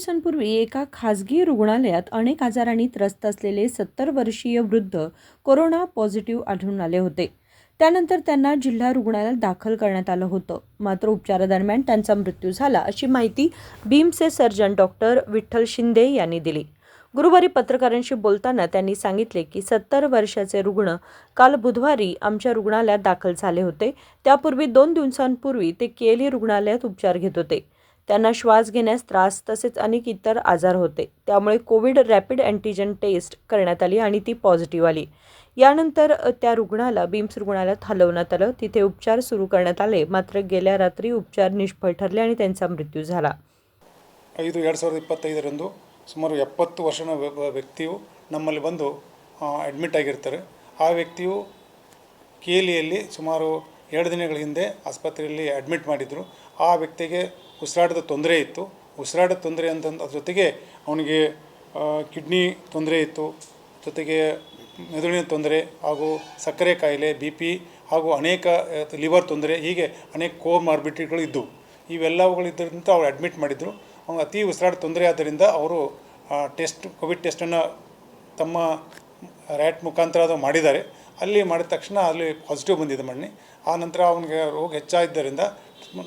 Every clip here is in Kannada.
दिवसांपूर्वी एका खासगी रुग्णालयात अनेक आजारांनी त्रस्त असलेले 70 वर्षीय वृद्ध कोरोना पॉझिटिव्ह आढळून आले होते. त्यानंतर त्यांना जिल्हा रुग्णालयात दाखल करण्यात आलं होतं. मात्र उपचारादरम्यान त्यांचा मृत्यू झाला, अशी माहिती बीमचे सर्जन डॉक्टर विठ्ठल शिंदे यांनी दिली. गुरुवारी पत्रकारांशी बोलताना त्यांनी सांगितले की 70 वर्षाचे रुग्ण काल बुधवारी आमच्या रुग्णालयात दाखल झाले होते. त्यापूर्वी 2 दिवसांपूर्वी ते केली रुग्णालयात उपचार घेत होते. त्यांना श्वास घेण्यास त्रास तसेच अनेक इतर आजार होते. त्यामुळे कोविड रॅपिड अँटीजन टेस्ट करण्यात आली आणि ती पॉझिटिव्ह आली. यानंतर त्या रुग्णाला बीम्स रुग्णालयात हलवण्यात आलं. तिथे उपचार सुरू करण्यात आले. मात्र गेल्या रात्री उपचार निष्फळ ठरले आणि त्यांचा मृत्यू झाला. 5/2025 ಸುಮಾರು 70 ವರ್ಷದ ವ್ಯಕ್ತಿಯು ನಮ್ಮಲ್ಲಿ ಬಂದು ಅಡ್ಮಿಟ್ ಆಗಿರ್ತಾರೆ. ಆ ವ್ಯಕ್ತಿಯು ಕೇಲಿಯಲ್ಲಿ ಸುಮಾರು 2 ದಿನಗಳ ಹಿಂದೆ ಆಸ್ಪತ್ರೆಯಲ್ಲಿ ಅಡ್ಮಿಟ್ ಮಾಡಿದ್ರು. ಆ ವ್ಯಕ್ತಿಗೆ ಉಸಿರಾಟದ ತೊಂದರೆ ಇತ್ತು. ಉಸಿರಾಟದ ತೊಂದರೆ ಅದ್ರ ಜೊತೆಗೆ ಅವನಿಗೆ ಕಿಡ್ನಿ ತೊಂದರೆ ಇತ್ತು, ಜೊತೆಗೆ ಮೆದುಳಿನ ತೊಂದರೆ ಹಾಗೂ ಸಕ್ಕರೆ ಕಾಯಿಲೆ, BP ಹಾಗೂ ಅನೇಕ ಲಿವರ್ ತೊಂದರೆ, ಹೀಗೆ ಅನೇಕ ಕೋಮಾರ್ಬಿಡಿಟಿಗಳು ಇದ್ದವು. ಇವೆಲ್ಲವುಗಳಿದ್ದರಿಂದ ಅವ್ರು ಅಡ್ಮಿಟ್ ಮಾಡಿದರು. ಅವ್ನು ಅತಿ ಉಸಿರಾಟ ತೊಂದರೆ ಆದ್ದರಿಂದ ಅವರು ಕೋವಿಡ್ ಟೆಸ್ಟನ್ನು ತಮ್ಮ ರ್ಯಾಟ್ ಮುಖಾಂತರ ಅದು ಮಾಡಿದ್ದಾರೆ. ಅಲ್ಲಿ ಮಾಡಿದ ತಕ್ಷಣ ಅಲ್ಲಿ ಪಾಸಿಟಿವ್ ಬಂದಿದೆ ಮಣ್ಣಿ. ಆ ನಂತರ ಅವನಿಗೆ ರೋಗ ಹೆಚ್ಚಾಗಿದ್ದರಿಂದ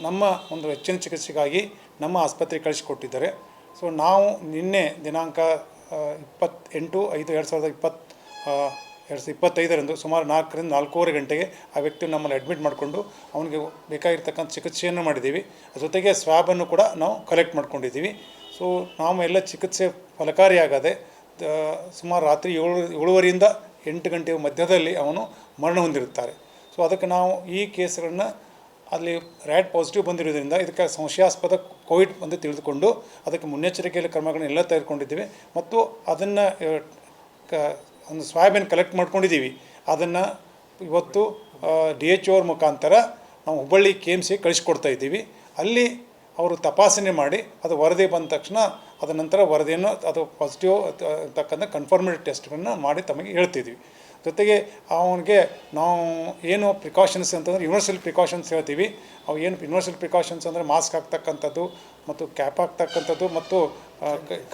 ನಮ್ಮ ಒಂದು ಹೆಚ್ಚಿನ ಚಿಕಿತ್ಸೆಗಾಗಿ ನಮ್ಮ ಆಸ್ಪತ್ರೆಗೆ ಕಳಿಸಿಕೊಟ್ಟಿದ್ದಾರೆ. ಸೊ ನಾವು ನಿನ್ನೆ ದಿನಾಂಕ 28/5/2025 ಸುಮಾರು 4ರಿಂದ 4:15 ಗಂಟೆಗೆ ಆ ವ್ಯಕ್ತಿ ನಮ್ಮಲ್ಲಿ ಅಡ್ಮಿಟ್ ಮಾಡಿಕೊಂಡು ಅವನಿಗೆ ಬೇಕಾಗಿರ್ತಕ್ಕಂಥ ಚಿಕಿತ್ಸೆಯನ್ನು ಮಾಡಿದ್ದೀವಿ. ಜೊತೆಗೆ ಸ್ವ್ಯಾಬನ್ನು ಕೂಡ ನಾವು ಕಲೆಕ್ಟ್ ಮಾಡ್ಕೊಂಡಿದ್ದೀವಿ. ಸೊ ನಾವು ಎಲ್ಲ ಚಿಕಿತ್ಸೆ ಫಲಕಾರಿಯಾಗದೆ ಸುಮಾರು ರಾತ್ರಿ 7:30ರಿಂದ 8 ಗಂಟೆಯ ಮಧ್ಯದಲ್ಲಿ ಅವನು ಮರಣ ಹೊಂದಿರುತ್ತಾರೆ. ಸೊ ಅದಕ್ಕೆ ನಾವು ಈ ಕೇಸ್ಗಳನ್ನು ಅಲ್ಲಿ ರ್ಯಾಟ್ ಪಾಸಿಟಿವ್ ಬಂದಿರೋದ್ರಿಂದ ಇದಕ್ಕೆ ಸಂಶಯಾಸ್ಪದ ಕೋವಿಡ್ ಅಂತ ತಿಳಿದುಕೊಂಡು ಅದಕ್ಕೆ ಮುನ್ನೆಚ್ಚರಿಕೆಯಲ್ಲಿ ಕ್ರಮಗಳನ್ನೆಲ್ಲ ತೆಗೆದುಕೊಂಡಿದ್ದೀವಿ. ಮತ್ತು ಅದನ್ನು ಒಂದು ಸ್ವ್ಯಾಬನ್ನು ಕಲೆಕ್ಟ್ ಮಾಡ್ಕೊಂಡಿದ್ದೀವಿ. ಅದನ್ನು ಇವತ್ತು DHO ಅವ್ರ ಮುಖಾಂತರ ನಾವು ಹುಬ್ಬಳ್ಳಿ KMCಗೆ ಕಳಿಸ್ಕೊಡ್ತಾ ಇದ್ದೀವಿ. ಅಲ್ಲಿ ಅವರು ತಪಾಸಣೆ ಮಾಡಿ ಅದು ವರದಿ ಬಂದ ತಕ್ಷಣ ಅದ ನಂತರ ವರದಿಯನ್ನು ಅದು ಪಾಸಿಟಿವ್ ಅಂತಕ್ಕಂಥ ಕನ್ಫರ್ಮೇಟರಿ ಟೆಸ್ಟ್ಗಳನ್ನು ಮಾಡಿ ತಮಗೆ ಹೇಳ್ತಿದ್ವಿ. ಜೊತೆಗೆ ಅವನಿಗೆ ನಾವು ಏನು ಪ್ರಿಕಾಷನ್ಸ್ ಅಂತಂದರೆ ಯೂನಿವರ್ಸಲ್ ಪ್ರಿಕಾಷನ್ಸ್ ಹೇಳ್ತೀವಿ. ಅವು ಏನು ಯೂನಿವರ್ಸಲ್ ಪ್ರಿಕಾಷನ್ಸ್ ಅಂದರೆ ಮಾಸ್ಕ್ ಹಾಕ್ತಕ್ಕಂಥದ್ದು ಮತ್ತು ಕ್ಯಾಪ್ ಹಾಕ್ತಕ್ಕಂಥದ್ದು ಮತ್ತು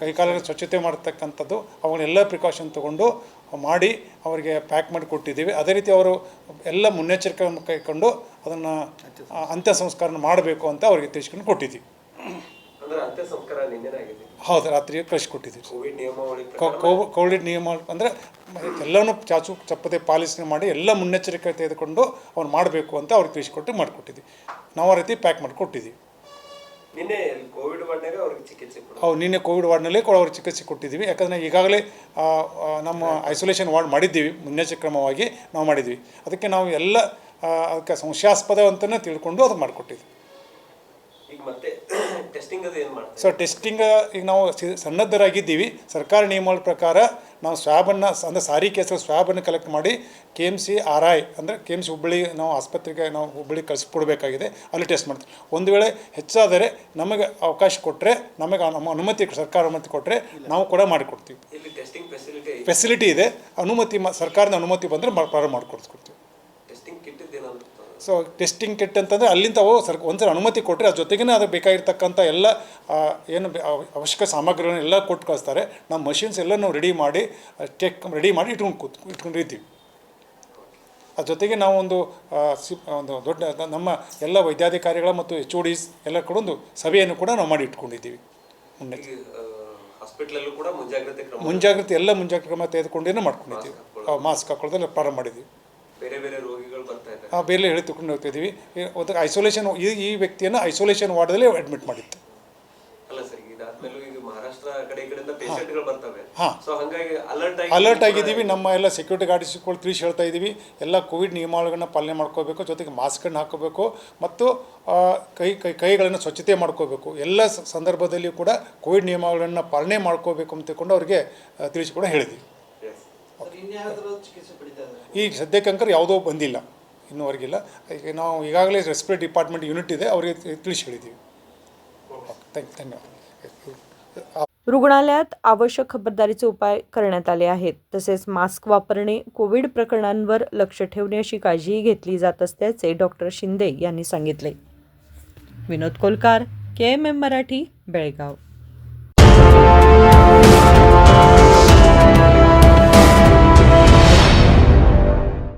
ಕೈಕಾಲನ್ನು ಸ್ವಚ್ಛತೆ ಮಾಡ್ತಕ್ಕಂಥದ್ದು, ಅವನ್ನೆಲ್ಲ ಪ್ರಿಕಾಷನ್ ತೊಗೊಂಡು ಮಾಡಿ ಅವರಿಗೆ ಪ್ಯಾಕ್ ಮಾಡಿ ಕೊಟ್ಟಿದ್ದೀವಿ. ಅದೇ ರೀತಿ ಅವರು ಎಲ್ಲ ಮುನ್ನೆಚ್ಚರಿಕೆಯನ್ನು ಕೈಗೊಂಡು ಅದನ್ನು ಅಂತ್ಯ ಸಂಸ್ಕಾರನ ಮಾಡಬೇಕು ಅಂತ ಅವರಿಗೆ ತಿಳಿಸ್ಕೊಂಡು ಕೊಟ್ಟಿದ್ದೀವಿ. ಹೌದು, ರಾತ್ರಿಗೆ ಕಳಿಸ್ಕೊಟ್ಟಿದ್ದೀವಿ. ಕೋವಿಡ್ ನಿಯಮ ಅಂದರೆ ಎಲ್ಲವನ್ನೂ ಚಾಚು ಚಪ್ಪದೆ ಪಾಲಿಸಣೆ ಮಾಡಿ ಎಲ್ಲ ಮುನ್ನೆಚ್ಚರಿಕೆ ತೆಗೆದುಕೊಂಡು ಅವ್ರು ಮಾಡಬೇಕು ಅಂತ ಅವ್ರಿಗೆ ತಿಳಿಸ್ಕೊಟ್ಟು ಮಾಡಿಕೊಟ್ಟಿದ್ದೀವಿ. ನಾವು ಆ ರೀತಿ ಪ್ಯಾಕ್ ಮಾಡಿ ಕೊಟ್ಟಿದ್ದೀವಿ. ನಿನ್ನೆ ಕೋವಿಡ್ ವಾರ್ಡ್ನಲ್ಲೇ ಅವ್ರಿಗೆ ಚಿಕಿತ್ಸೆ ಕೊಟ್ಟಿದ್ದೀವಿ. ಯಾಕಂದರೆ ಈಗಾಗಲೇ ನಮ್ಮ ಐಸೋಲೇಷನ್ ವಾರ್ಡ್ ಮಾಡಿದ್ದೀವಿ, ಮುನ್ನೆಚ್ಚರಿಕೆ ಕ್ರಮವಾಗಿ ನಾವು ಮಾಡಿದ್ವಿ. ಅದಕ್ಕೆ ನಾವು ಎಲ್ಲ ಅದಕ್ಕೆ ಸಂಶಯಾಸ್ಪದ ಅಂತಲೇ ತಿಳ್ಕೊಂಡು ಅದು ಮಾಡಿಕೊಟ್ಟಿದ್ವಿ. ಸೊ ಟೆಸ್ಟಿಂಗ್ ಈಗ ನಾವು ಸನ್ನದ್ಧರಾಗಿದ್ದೀವಿ. ಸರ್ಕಾರ ನಿಯಮಗಳ ಪ್ರಕಾರ ನಾವು ಸ್ವ್ಯಾಬನ್ನು ಅಂದರೆ ಸಾರಿ ಕೇಸಲ್ಲಿ ಸ್ವ್ಯಾಬನ್ನು ಕಲೆಕ್ಟ್ ಮಾಡಿ KMC RI ಅಂದರೆ KMC ಹುಬ್ಬಳ್ಳಿ ನಾವು ಆಸ್ಪತ್ರೆಗೆ ನಾವು ಹುಬ್ಬಳ್ಳಿ ಕಳಿಸ್ಕೊಡ್ಬೇಕಾಗಿದೆ. ಅಲ್ಲಿ ಟೆಸ್ಟ್ ಮಾಡ್ತೀವಿ. ಒಂದು ವೇಳೆ ಹೆಚ್ಚಾದರೆ ನಮಗೆ ಅವಕಾಶ ಕೊಟ್ಟರೆ, ನಮಗೆ ನಮ್ಮ ಅನುಮತಿ ಸರ್ಕಾರ ಅನುಮತಿ ಕೊಟ್ಟರೆ ನಾವು ಕೂಡ ಮಾಡಿಕೊಡ್ತೀವಿ. ಫೆಸಿಲಿಟಿ ಇದೆ. ಸರ್ಕಾರದ ಅನುಮತಿ ಬಂದರೆ ಪ್ರಾರಂಭ ಮಾಡಿಕೊಡ್ತೀವಿ. ಸೊ ಟೆಸ್ಟಿಂಗ್ ಕಿಟ್ ಅಂತಂದರೆ ಅಲ್ಲಿಂದ ಅವು ಒಂದ್ಸಲ ಅನುಮತಿ ಕೊಟ್ಟರೆ ಅದ್ರ ಜೊತೆಗೇ ಅದು ಬೇಕಾಗಿರ್ತಕ್ಕಂಥ ಎಲ್ಲ ಏನು ಅವಶ್ಯಕ ಸಾಮಗ್ರಿಗಳನ್ನು ಎಲ್ಲ ಕೊಟ್ಟು ಕಳಿಸ್ತಾರೆ. ನಮ್ಮ ಮಷಿನ್ಸ್ ಎಲ್ಲ ನಾವು ರೆಡಿ ಮಾಡಿ ಇಟ್ಕೊಂಡಿರ್ತೀವಿ. ಅದ್ರ ಜೊತೆಗೆ ನಾವು ಒಂದು ದೊಡ್ಡ ನಮ್ಮ ಎಲ್ಲ ವೈದ್ಯಾಧಿಕಾರಿಗಳ ಮತ್ತು HODs ಎಲ್ಲ ಕೂಡ ಒಂದು ಸಭೆಯನ್ನು ಕೂಡ ನಾವು ಮಾಡಿ ಇಟ್ಕೊಂಡಿದ್ದೀವಿ. ಮುಂಜಾಗ್ರತೆ ಎಲ್ಲ ಮುಂಜಾಗ್ರತೆ ಕ್ರಮ ತೆಗೆದುಕೊಂಡೇ ಮಾಡ್ಕೊಂಡಿದ್ದೀವಿ. ಮಾಸ್ಕ್ ಹಾಕೊಳ್ಳೋದೆಲ್ಲ ಪ್ರಾರಂಭ ಮಾಡಿದ್ದೀವಿ. ಬೇರೆ ಹೇಳಿ ತಗೊಂಡು ಹೋಗ್ತಿದ್ದೀವಿ. ಒಂದು ಐಸೋಲೇಷನ್ ಈ ವ್ಯಕ್ತಿಯನ್ನು ಐಸೋಲೇಷನ್ ವಾರ್ಡಲ್ಲಿ ಅಡ್ಮಿಟ್ ಮಾಡಿತ್ತು. ಅಲರ್ಟ್ ಆಗಿದ್ದೀವಿ. ನಮ್ಮ ಎಲ್ಲ ಸೆಕ್ಯೂರಿಟಿ ಗಾರ್ಡ್ಸ್ಗಳು ತಿಳಿಸಿ ಹೇಳ್ತಾ ಇದ್ದೀವಿ. ಎಲ್ಲ ಕೋವಿಡ್ ನಿಯಮಾವಳಿಗಳನ್ನ ಪಾಲನೆ ಮಾಡ್ಕೋಬೇಕು, ಜೊತೆಗೆ ಮಾಸ್ಕನ್ನು ಹಾಕೋಬೇಕು ಮತ್ತು ಕೈಗಳನ್ನು ಸ್ವಚ್ಛತೆ ಮಾಡ್ಕೋಬೇಕು. ಎಲ್ಲ ಸಂದರ್ಭದಲ್ಲಿ ಕೂಡ ಕೋವಿಡ್ ನಿಯಮಾವಳಿಗಳನ್ನು ಪಾಲನೆ ಮಾಡ್ಕೋಬೇಕು ಅಂತ ತಿಳ್ಕೊಂಡು ಅವ್ರಿಗೆ ತಿಳಿಸಿ ಕೂಡ ಹೇಳಿದ್ದೀವಿ. ಈ ಸದ್ಯಕ್ಕಂಕರ್ ಯಾವುದೋ ಬಂದಿಲ್ಲ, ಇನ್ನೂವರೆಗಿಲ್ಲ. ಈಗ ನಾವು ಈಗಾಗಲೇ ರೆಸ್ಪಿರೇಟರಿ ಡಿಪಾರ್ಟ್ಮೆಂಟ್ ಯೂनिट ಇದೆ, ಅವರಿಗೆ ತಿಳಿಸಿ ಹೇಳಿದ್ದೀವಿ. धन्यवाद. रुग्णालयात आवश्यक खबरदारीचे उपाय करण्यात आले आहेत. तसेच मास्क वापरणे, कोविड प्रकरणांवर लक्ष ठेवणे अशी काळजीही घेतली जात असल्याचे डॉक्टर शिंदे यांनी सांगितले. विनोद कोलकार, KMM मराठी, बेळगाव.